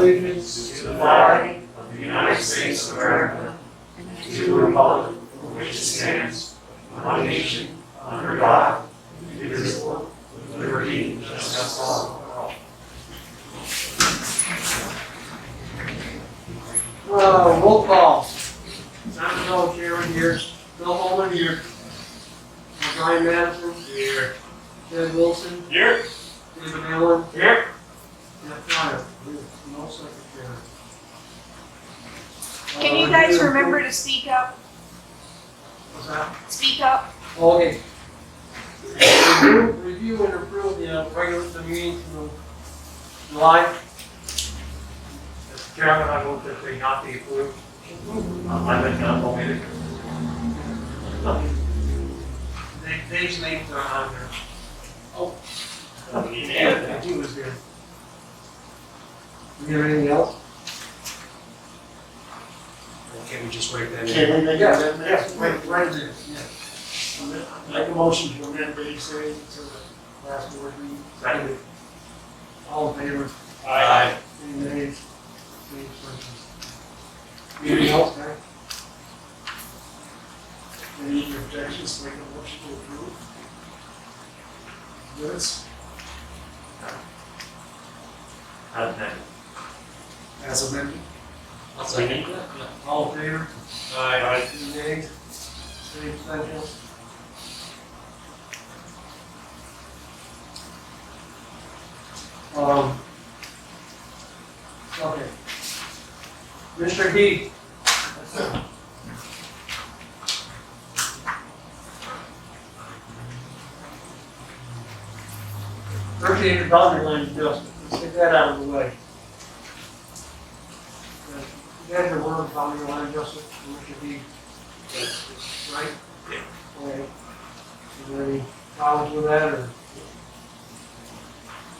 allegiance to the flag of the United States of America and to the republic for which it stands, one nation, under God, indivisible, with liberty and justice for all. Roll call. Simon Hill, Chairman here. Bill Holman here. Brian Madison here. Ted Wilson Here. David Allen Here. Jeff Fryer. No secretary. Can you guys remember to speak up? What's that? Speak up. Okay. Review and approve the meeting from July. Mr. Chairman, I move that they not be approved. I think not omitted. Dave's names are on there. Yeah. He was there. You have anything else? Can we just write that in? Can we make that? Yes, right there, yeah. Make a motion to amend the ECA to the last board meeting. Second. All in favor? Aye. Any nays? Any abstentions? Anything else, Mary? Any objections, make a motion to approve. Minutes as amended. I'll second. All in favor? Aye. Any nays? Any abstentions? Okay. Mr. Heath. Appreciate your boundary line adjustment. Let's get that out of the way. You guys are aware of boundary line adjustment, Mr. Heath? Right? Yeah. Okay. Is there any problems with that, or?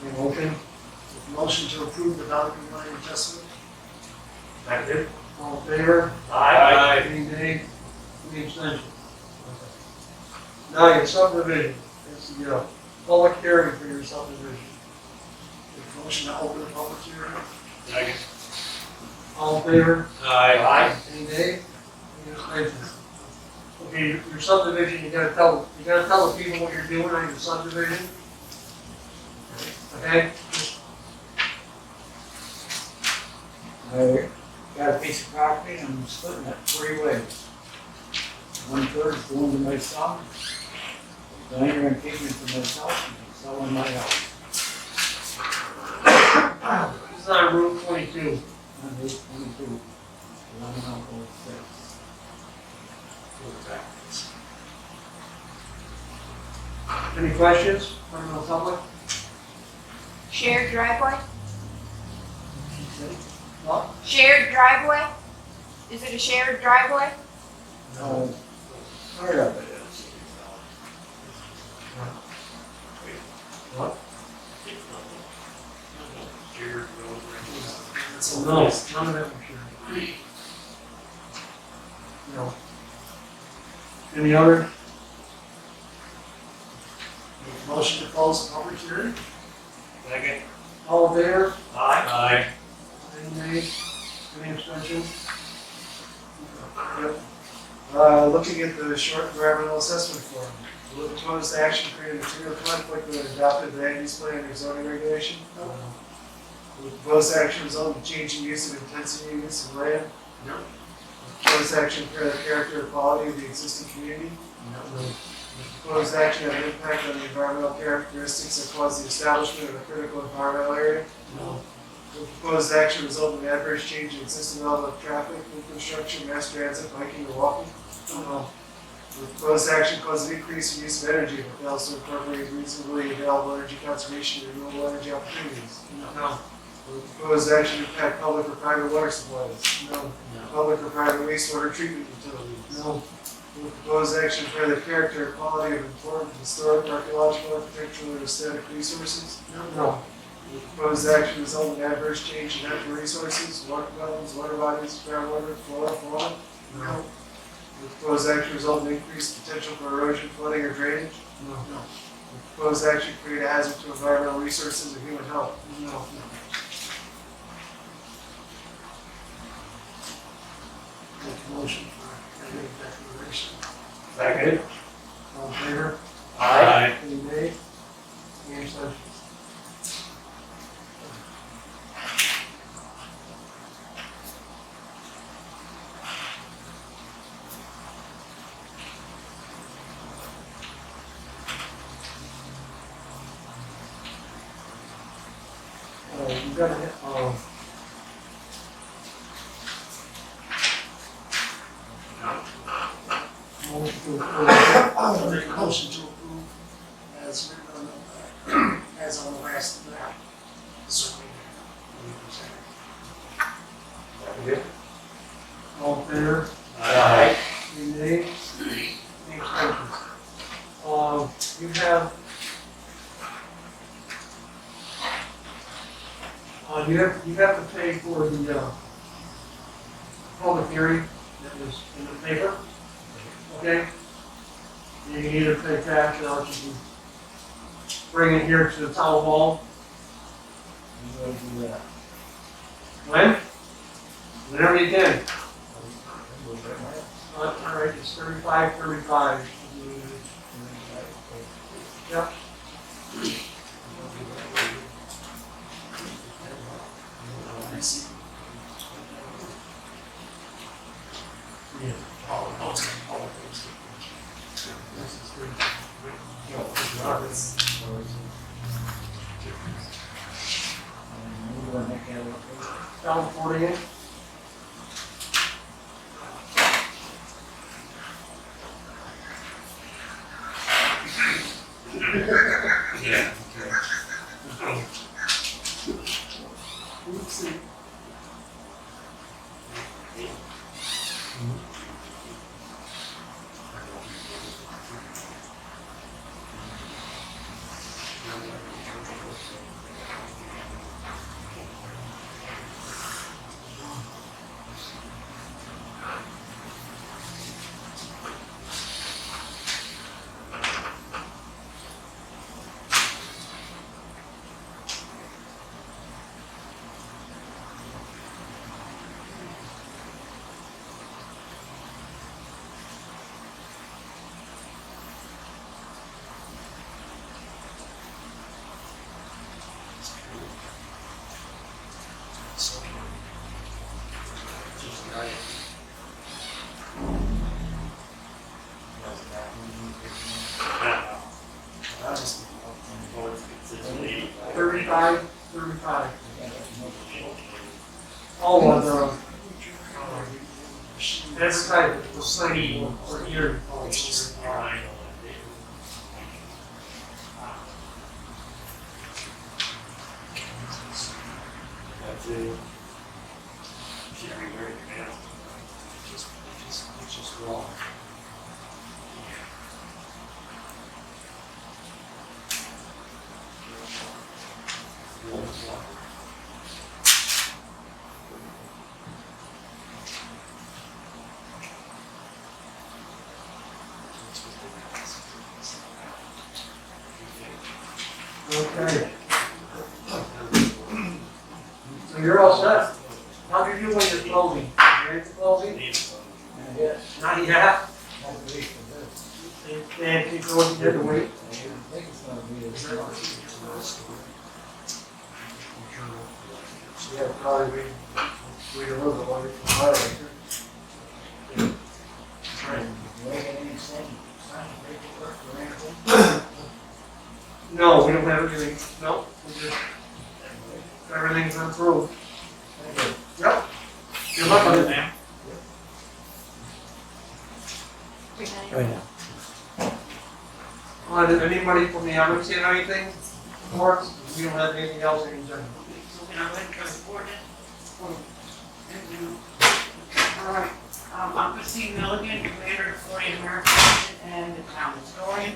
Any motion? Motion to approve the boundary line adjustment. Second. All in favor? Aye. Any nays? Any abstentions? Now, your subdivision, it's the public hearing for your subdivision. Make a motion to open the public hearing. Second. All in favor? Aye. Any nays? Any abstentions? Okay, your subdivision, you gotta tell the people what you're doing on your subdivision. Okay? I got a piece of property and I'm splitting it 3 ways. 1/3 is going to my son. The other I'm keeping it for myself and selling my house. This is on Route 22. On Route 22. 1106. Any questions from the public? Shared driveway? What? Shared driveway? Is it a shared driveway? No, part of it is. What? That's No, all. none of that was sure. No. Any other? Make a motion to close the public hearing. Second. All in favor? Aye. Any nays? Any abstentions? Yep. Looking at the short environmental assessment form, will the proposed action create a material conflict with the adopted land use plan or zoning regulation? Will the proposed action result in change in use of intensity units of land? No. Will the proposed action impair the character or quality of the existing community? No. Will the proposed action have an impact on the environmental characteristics that cause the establishment of a critical environmental area? No. Will the proposed action result in adverse change in existing level of traffic, infrastructure, mass transit, biking, or walking? No. Will the proposed action cause an increase in use of energy but fails to incorporate reasonably available energy conservation and renewable energy opportunities? No. Will the proposed action impact public or private water supplies? No. Public or private wastewater treatment utilities? No. Will the proposed action impair the character or quality of important historic, archaeological, architectural, or aesthetic resources? No. Will the proposed action result in adverse change in natural resources, water levels, water bodies, groundwater, flora, fauna? No. Will the proposed action result in increased potential for erosion, flooding, or drainage? No. Will the proposed action create a hazard to environmental resources or human health? No. motion for negative declaration. Second. All in favor? Aye. Any nay? Any abstentions? You gotta hit, motion to approve, I'll make a motion to approve as written on the, as on the last map. Certainly. Second. All in favor? Aye. Any nay? Any abstentions? You have, you have to pay for the, public hearing that was in the paper, okay? You can either pay cash or else you can bring it here to the town hall. I'm gonna do that. When? Whenever you can. We'll get my- All right, it's 35. Yep. Yeah. We're gonna make that up. Down 48. Yeah. Oopsie. Thirty-five. All of the, that's type of the same or here. That's it. Should be very command. It's just wrong. Okay. So you're all set. How do you do when you're closing? You ready for closing? Yeah. Not yet. Not at least for this. And keep going, you have to wait. I think it's gonna be this. Yeah, probably wait a little bit longer for the highlight. Wait, any sign paperwork or anything? No, we don't have anything, no, we just, everything's approved. Thank you. Yep. Good luck on it, ma'am. Did anybody from the audience have anything for us? We don't have anything else in agenda. So can I wait for the board? All right, I'm Christine Milligan, Commander of Florian American Legion and the town historian.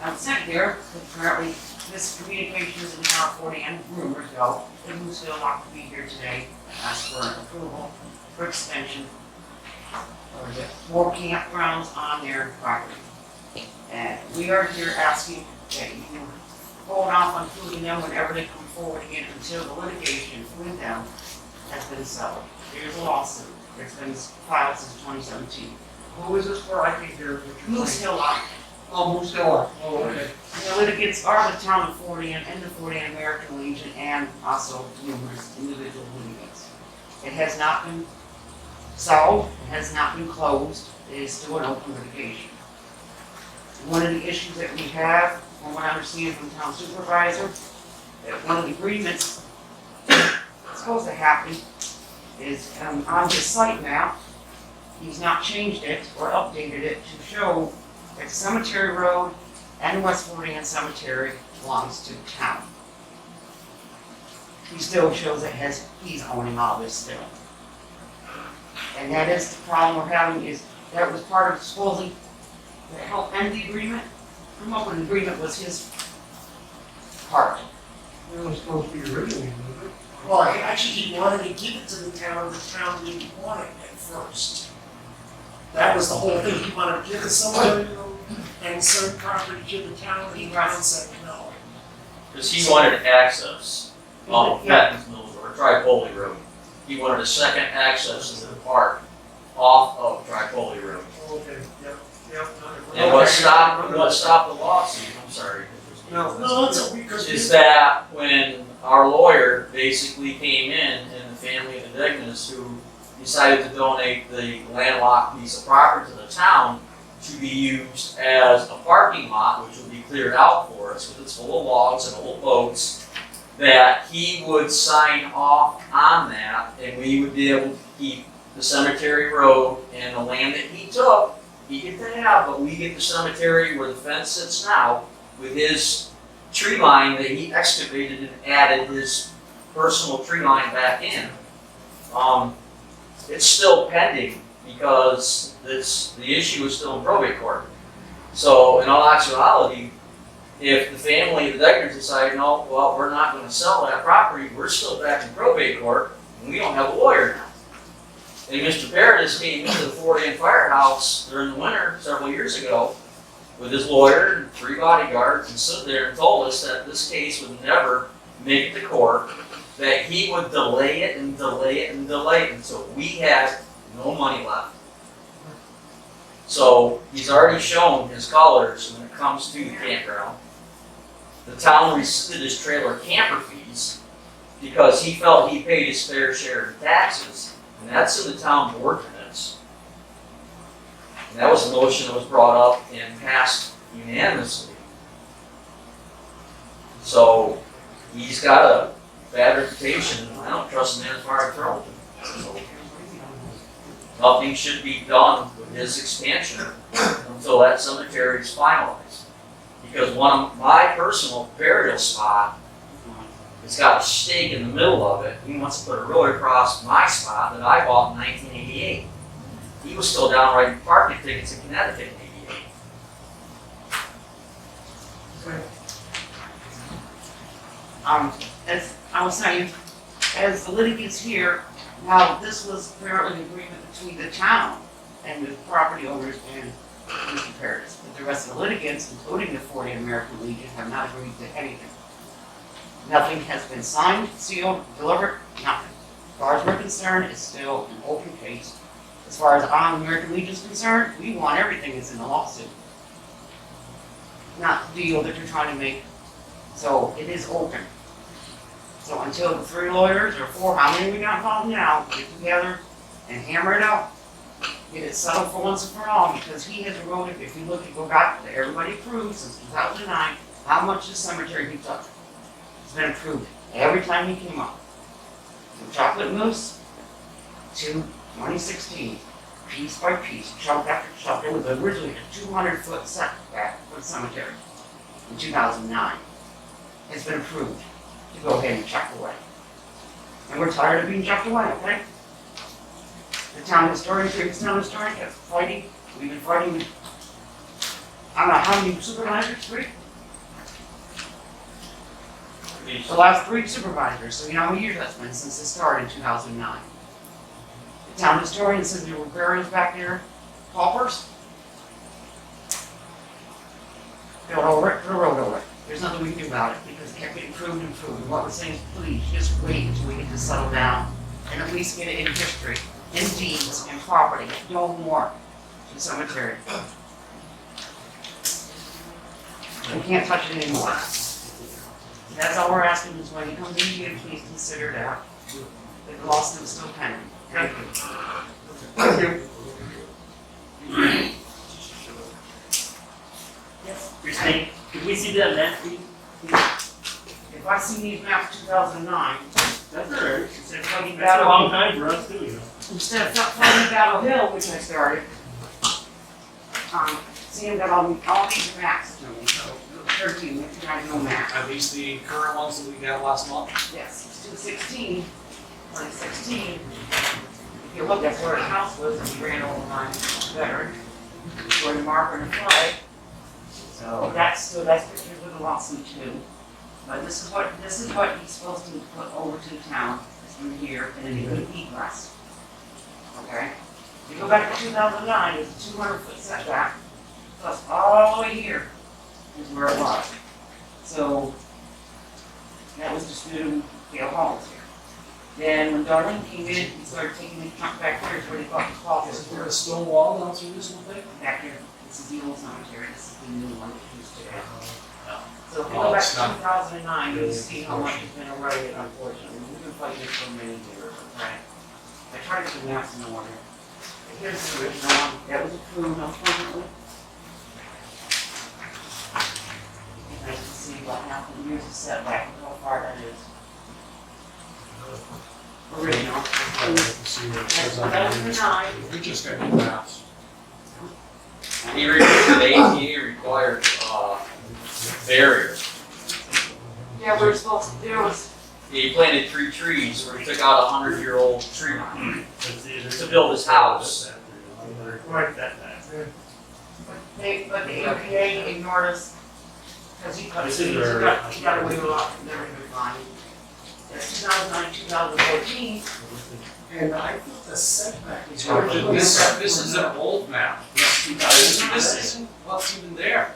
I'm sent here, because apparently this communication is in town 40 and rumors go, that who's still not to be here today, ask for an approval for extension of the 4 campgrounds on their property. And we are here asking that you hold off on approving them whenever they come forward again until the litigation with them has been settled. There's a lawsuit. It's been filed since 2017. Who is this for? I can't hear what you're Moose saying. Hill Lot. Oh, Moose Hill Lot. Oh, okay. And the litigants are the town of Fortean and the Fortean American Legion and also numerous individual litigants. It has not been solved, it has not been closed, it is still an open litigation. One of the issues that we have, from what I understand from town supervisor, that one of the agreements that's supposed to happen is on his site map, he's not changed it or updated it to show that Cemetery Road and West Fortean Cemetery belongs to the town. He still shows that he's owning all this still. And that is the problem we're having, is that was part of supposedly to help end the agreement. Come up with an agreement was his part. It was supposed to be originally, wasn't it? Well, actually, he wanted to give it to the town didn't want it at first. That was the whole thing, he wanted to give it someone, and certain property to the town, and the town said no. Because he wanted access on Yeah. Patton's Mills or Tripoli Road. He wanted a second access into the park off of Tripoli Road. Okay, yep. And what stopped the lawsuit, I'm sorry. No, it's because Is that when our lawyer basically came in and the family of the Dignas who decided to donate the landlocked piece of property to the town to be used as a parking lot, which would be cleared out for us, because it's full of logs and old boats, that he would sign off on that, and we would be able to keep the cemetery road and the land that he took, he get to have, but we get the cemetery where the fence sits now, with his tree line that he excavated and added his personal tree line back in. It's still pending because the issue is still in probate court. So in all actuality, if the family of the Deckers decide, no, well, we're not going to sell that property, we're still back in probate court, and we don't have a lawyer now. And Mr. Paradis came into the Fortean Firehouse during the winter several years ago with his lawyer and 3 bodyguards and stood there and told us that this case would never make it to court, that he would delay it and delay it and delay it until we had no money left. So he's already shown his colors when it comes to the campground. The town rescinded his trailer camper fees because he felt he paid his fair share in taxes, and that's in the town board minutes. And that was a motion that was brought up and passed unanimously. So he's got a bad reputation, and I don't trust the man as far as throwing. So nothing should be done with his expansion until that cemetery is finalized. Because one of my personal burial spot, it's got a stake in the middle of it. He wants to put a road across my spot that I bought in 1988. He was still down writing parking tickets in Connecticut in '88. As I was saying, as the litigants here, now this was apparently an agreement between the town and the property owners and Mr. Paradis. But the rest of the litigants, including the Fortean American Legion, have not agreed to anything. Nothing has been signed, sealed, delivered, nothing. As far as we're concerned, it's still an open case. As far as American Legion is concerned, we want everything that's in the lawsuit. Not the deal that you're trying to make. So it is open. So until the 3 lawyers or 4, how many we got involved now, get together and hammer it out, get it settled for once and for all, because he has eroded, if you look and go back to everybody approved since 2009, how much the cemetery he took. It's been approved every time he came up. From Chocolate Moose to 2016, piece by piece, chunk after chunk. It was originally a 200-foot setback for the cemetery in 2009. It's been approved to go ahead and chuck away. And we're tired of being chucked away, okay? The town historian, previous town historian, kept fighting. We've been fighting with, I don't know how many supervisors, 3? The last 3 supervisors, so you know how many years that's been since it started in 2009. The town historian says there were burials back there, paupers. Build over it, put a road over it. There's nothing we can do about it because it kept getting improved and what we're saying is please just wait until we get this settled down and at least get it in history. and deeds and property, no more to the cemetery. We can't touch it anymore. That's all we're asking is when you come in here, please consider that. The lawsuit is still pending. Thank you. Thank you. Yes. Christine, could we see that map, please? If I see these maps 2009, That's all right. instead of fighting That's a long Battle, time for us too, you know. instead of fighting Battle Hill, which I started, seeing that all these maps to me, so 13, if you guys know maps. Are these the current ones that we got last month? Yes, it's 216, 2016. If you look at where the house was, and we ran over my veteran, where the marker and the flag. So that's pictures of the lawsuit too. But this is what he's supposed to put over to the town, from here, and then you put egress. Okay? If you go back to 2009, it's a 200-foot setback, plus all the way here is where it was. So that was disputed with Gail Halls here. Then when Darlene came in, he started taking the trunk back here, is where they thought the cloth was. Is there a stone wall down through this one thing? Back here, this is the old cemetery, this is the new one that used to have. So if you Oh, go back it's to not- 2009, you'll see how much has been eroded, unfortunately. We've been fighting this for many years, okay? I tried to get the maps in order. Here's the original one, that was approved, unfortunately. You guys can see what happened, here's the setback, how far that is. Original. See what it That's says on there. 2009. We just got new maps. The ATA required, barriers. Yeah, we're supposed to, there was, He planted 3 trees, where he took out a 100-year-old tree. To build his house. Right, that. but the APA ignored us, because he cut, This he is their- got away with a lot, never been fine. That's 2009, 2014, And I thought the setback was. This is an old map. This isn't what's even there.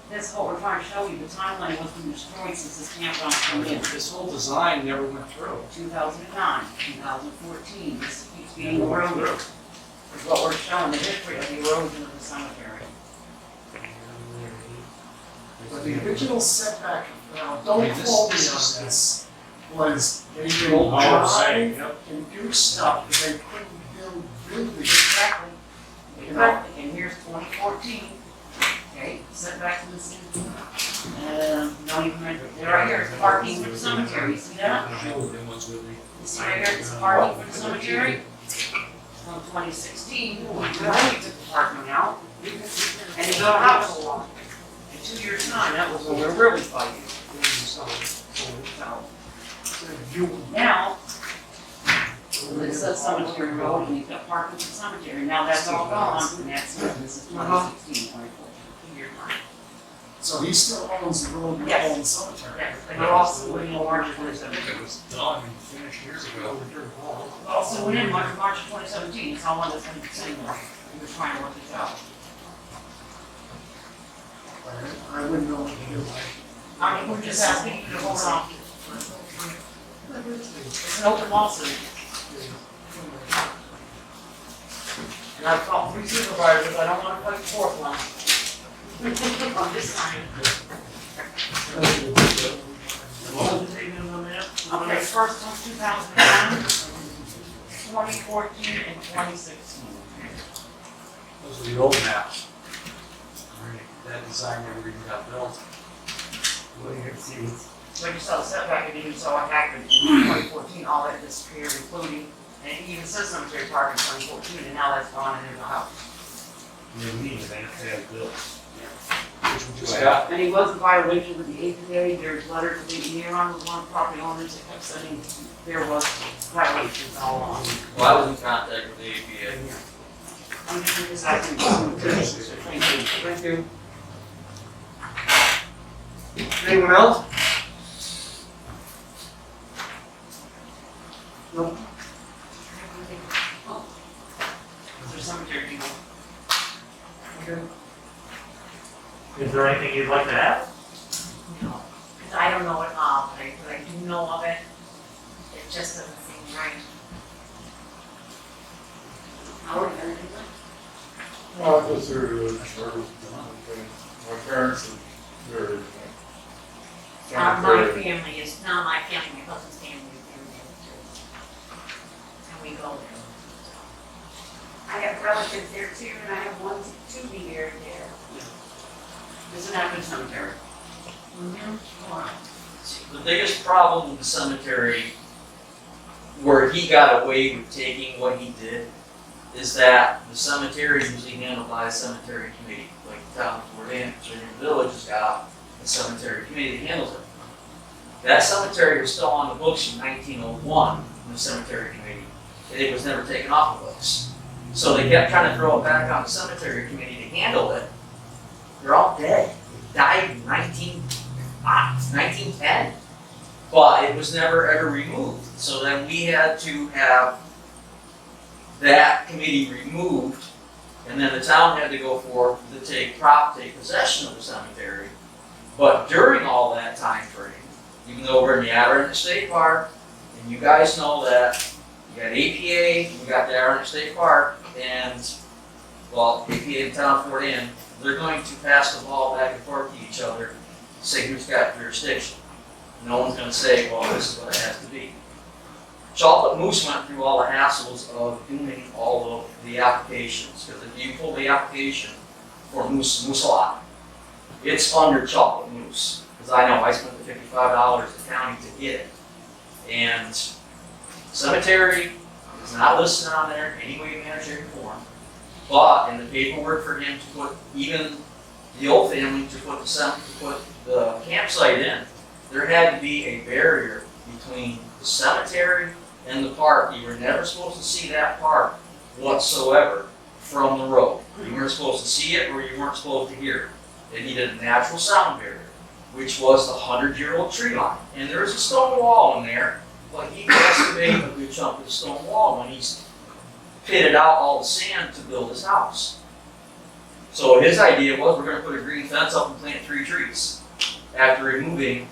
that's what we're trying to show you, the timeline was been destroyed since this campground came in. This whole design never went through. 2009, 2014, this keeps being eroded, is what we're showing, the history of the erosion of the cemetery. But the original setback, now, don't Okay, this- quote me on this is- this, was they The could old map saying, drive yep. and do stuff, but they couldn't build the. Exactly. Exactly, and here's 2014, okay, setback to the city. Not even, they're right here, it's parking for the cemetery, you see that? Them ones with me. You see right here, it's parking for the cemetery. From 2016, we took the parking out, and they built a house along. In 2 years' time, that was when we were really fighting. So, now, it says Cemetery Road, and you've got parking for the cemetery, now that's all gone, and that's, this is 2016, 2014, 2 years time. So he still owns the road, Yes. he owns the cemetery. Yes, and they're also putting more March of 2017. It was done and finished years ago. Also went in March of 2017, it's all one that's been sitting there, we were trying to work this out. I wouldn't know what to do. I mean, we're just asking you to hold on. It's an open lawsuit. And I've called 3 supervisors, I don't wanna fight the 4th one. On this side. What was the date on that? Okay, first one, 2009, 2014, and 2016. Those are the old maps. That design never even got built. Well, you can see what's. When you saw the setback, and you saw what happened in 2014, all that disappeared, including, and it even says cemetery park in 2014, and now that's gone and there's a house. You need it, they have built. Which we just got. And he was in violation with the APA, there's letters to the engineer on with one property owners that kept saying there was violations all along. Well, I was in contact with the APA. I'm just asking you to, thank you. Thank you. Anyone else? Nope. Is there cemetery people? Okay. Is there anything you'd like to add? No, because I don't know it all, but I do know of it. It just doesn't seem right. How are you gonna do it? Well, I guess my parents are very, My family is, not my family, my husband's family is there too. And we go there. I have relatives there too, and I have one to be buried there. Isn't that good cemetery? The biggest problem with the cemetery, where he got away with taking what he did, is that the cemetery is usually handled by a cemetery committee, like the town of Fort Anne, Virginia Village has got a cemetery committee that handles it. That cemetery was still on the books in 1901, in the cemetery committee, and it was never taken off the books. So they kept trying to throw it back on the cemetery committee to handle it. They're all dead. They died in 1910. But it was never ever removed. So then we had to have that committee removed, and then the town had to go forth to take possession of the cemetery. But during all that time frame, even though we're in the Adirondack State Park, and you guys know that you got APA, you got the Adirondack State Park, and well, APA and town of Fort Anne, they're going to pass the ball back and forth to each other, say who's got jurisdiction. No one's going to say, well, this is what it has to be. Chocolate Moose went through all the hassles of doing all of the applications, because if you pull the application for Moose Lot, it's under Chocolate Moose. Because I know I spent the $55 at the county to get it. And cemetery is not listed on there in any way, manner, shape, or form. But in the paperwork for him to put, even the old family to put the campsite in, there had to be a barrier between the cemetery and the park. You were never supposed to see that park whatsoever from the road. You weren't supposed to see it, or you weren't supposed to hear it. It needed a natural sound barrier, which was the 100-year-old tree line. And there's a stone wall in there, but he excavated a good chunk of the stone wall when he's pitted out all the sand to build his house. So his idea was, we're going to put a green fence up and plant 3 trees after removing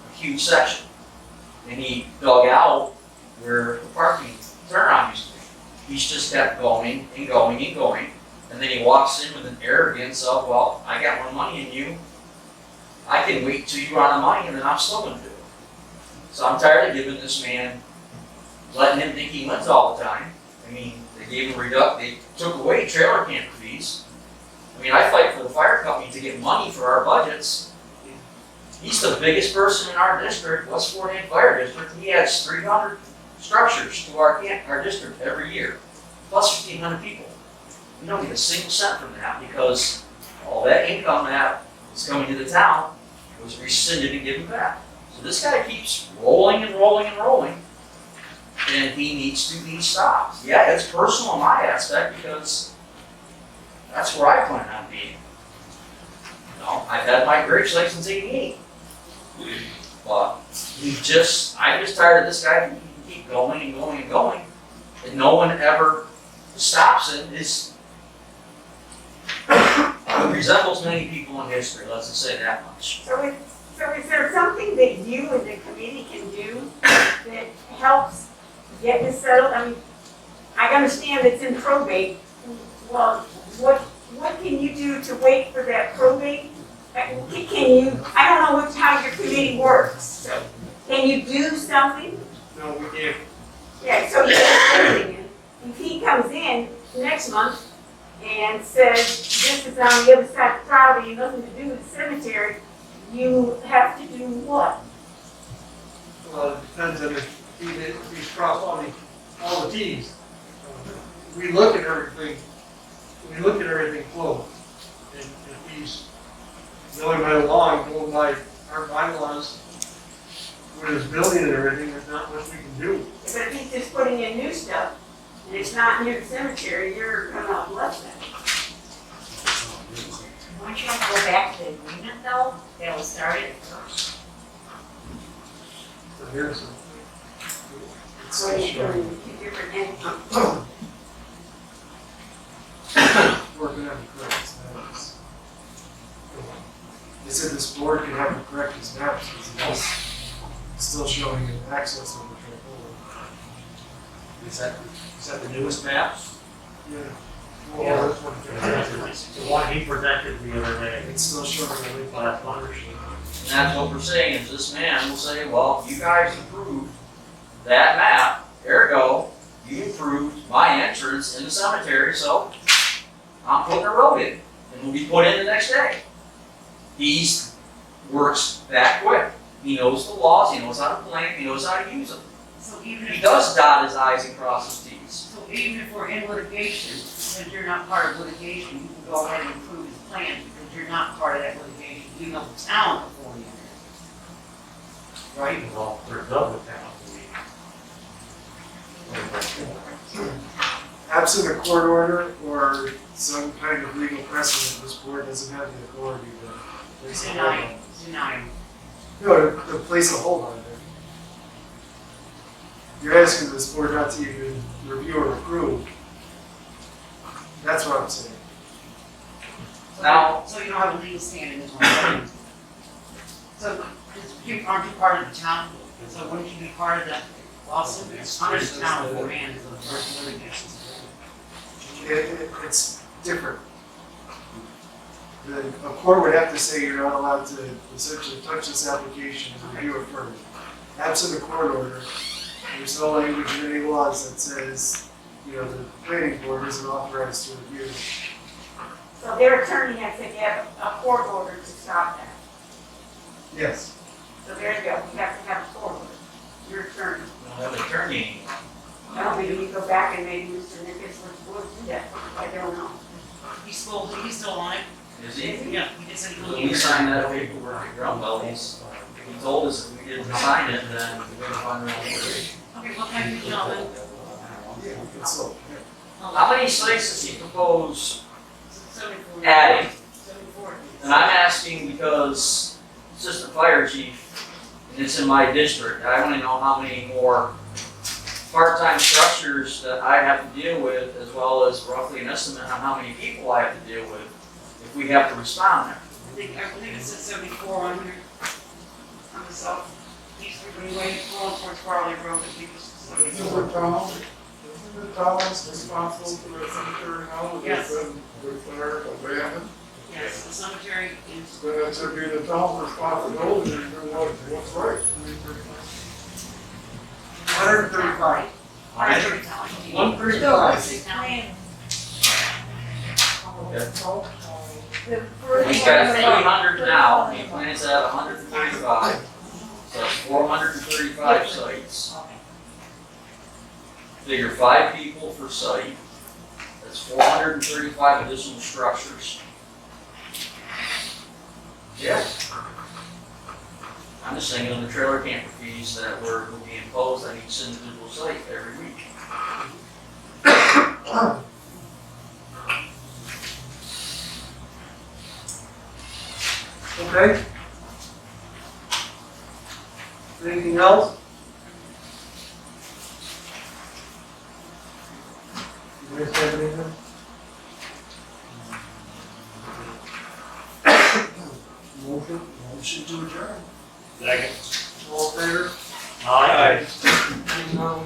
a huge section. And he dug out where the parking turnaround used to be. He's just kept going and going and going. And then he walks in with an arrogance of, well, I got more money than you. I can wait till you run out of money and then I'm still going to do it. So I'm tired of giving this man, letting him think he wins all the time. I mean, they gave him they took away trailer camper fees. I mean, I fight for the fire company to get money for our budgets. He's the biggest person in our district, West Fort Anne Fire District. He adds 300 structures to our district every year, plus 1,500 people. We don't get a single cent from that because all that income that is coming to the town was rescinded and given back. So this guy keeps rolling and rolling and rolling, and he needs to be stopped. Yeah, it's personal on my aspect because that's where I plan on being. You know, I've had my grave site since '88. But I'm just tired of this guy. He can keep going and going and going, and no one ever stops him. He resembles many people in history, let's just say that much. So is there something that you and the committee can do that helps get this settled? I mean, I understand it's in probate. Well, what can you do to wait for that probate? Can you, I don't know how your committee works. Can you do something? No, we can't. Yeah, so if he comes in next month and says, this is on the other side of the property, nothing to do with the cemetery, you have to do what? Well, it depends on if he's crossed all the T's. We look at everything close. And if he's going by the law and going by our bylaws with his building and everything, there's not much we can do. But if he's just putting in new stuff, and it's not near the cemetery, you're gonna bless that. Why don't you have to go back to the agreement though, that was started first? So here's some. So you're doing 2 different entities. We're gonna have to correct his maps. They said this board can have him correct his maps because he's still showing an access on the trail. Is that the newest maps? Yeah. Yeah. Well, that's one thing. The one he presented the other day, It's still short of the last month. And that's what we're saying, is this man will say, well, you guys approved that map, ergo, you approved my entrance in the cemetery, so I'm putting a road in, and will be put in the next day. He's works that quick. He knows the laws, he knows how to plan, he knows how to use them. So even He if, does dot his i's and cross his t's. so even if we're in litigation, since you're not part of litigation, you can go ahead and approve his plan because you're not part of that litigation, even though the town before you. Right? Well, for double town, Absent a court order or some kind of legal precedent, this board doesn't have the authority to place a hold on it. Deny. No, to place a hold on it. You're asking this board not to even review or approve. That's what I'm saying. Now- So you don't have a legal standing in one. So, you aren't you part of the town? So wouldn't you be part of the lawsuit? Under the town command is the litigation. It's different. A court would have to say you're not allowed to essentially touch this application and review it further. Absent a court order, there's no language in any laws that says, the planning board isn't authorized to review. So their attorney has to have a court order to stop that. Yes. So there you go, you have to have a court order, your attorney. We don't have an attorney anymore. Well, maybe you go back and maybe Mr. Nichols would do that, I don't know. He's still on it? Is he? Yeah, he just said he'll When we be. signed that paperwork at Grumwell, he told us if we didn't sign it, then we would find our own litigation. Okay, well, thank you, gentlemen. Yeah, it's so. How many sites does he propose 74. adding? 74. And I'm asking because assistant fire chief, and it's in my district, I want to know how many more part-time structures that I have to deal with, as well as roughly an estimate on how many people I have to deal with if we have to respond there. I think it says 74 on here. On the south, east Greenway, going towards Farley Road, I think it's 74. Isn't the town responsible for the cemetery now? Yes. It's been declared abandoned. Yes, the cemetery is, Then it should be the town's responsibility to do what's right. 135. 135. The first He's one got on the 300 now, first he one. plans to have 135, so that's 435 sites. Figure 5 people per site, that's 435 additional structures. Yeah. I'm just thinking of the trailer camper fees that will be imposed on each individual site every week. Okay. Anything else? You guys have anything? Motion to adjourn. Second. All in favor? Aye. No.